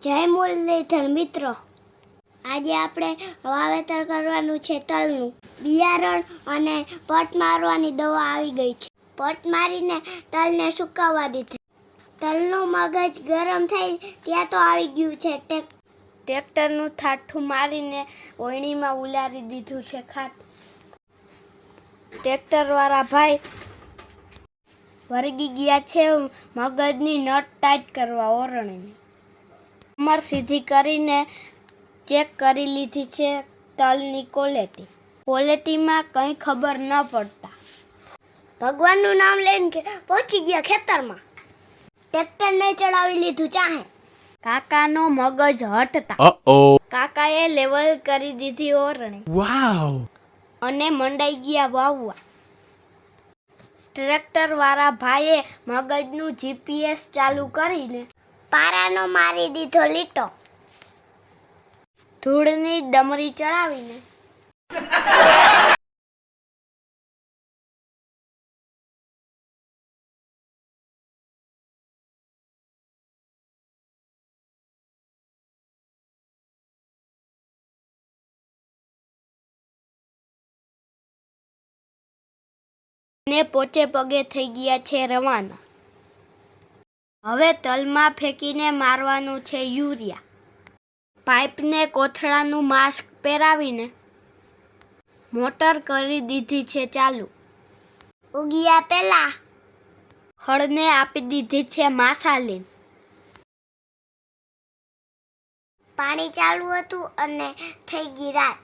જય મુરલીધર મિત્રો, આજે આપણે વાવેતર કરવાનું છે તલનું. બિયારણ અને પટ મારવાની દવા આવી ગઈ છે. પટ મારીને તલને સુકાવવા દીધા. તલનું મગજ ગરમ થઈ ત્યાં તો આવી ગયું છે ટ્રેક્ટરનું થાઠું મારીને ઓયણીમાં ઉલારી દીધું છે ખાટ. ટ્રેક્ટરવાળા ભાઈ વળગી ગયા છે મગજની નટ ટાઈટ કરવા ઓરણીની. કમર સીધી કરીને ચેક કરી લીધી છે તલની ક્વોલિટીમાં કંઈ ખબર ન પડતા ભગવાનનું નામ લઈને પહોંચી ગયા ખેતરમાં. ટ્રેક્ટરને ચડાવી લીધું ચાહે. કાકાનો મગજ હટતા કાકાએ લેવલ કરી દીધી ઓરણી. વાવ! અને મંડાઈ ગયા વાવવા. ટ્રેક્ટર વાળા ભાઈએ મગજનું GPS ચાલુ કરીને પારાનો મારી દીધો લીટો. ધૂળની ડમરી ચડાવીને ને પોચે પગે થઈ ગયા છે રવાના. હવે તલમાં ફેંકીને મારવાનું છે યુરિયા. પાઇપને કોથળાનું માસ્ક પહેરાવીને મોટર કરી દીધી છે ચાલુ. ઉગિયા પહેલા ખડને આપી દીધી છે માસાલીન. પાણી ચાલુ હતું અને થઈ ગઈ રાત.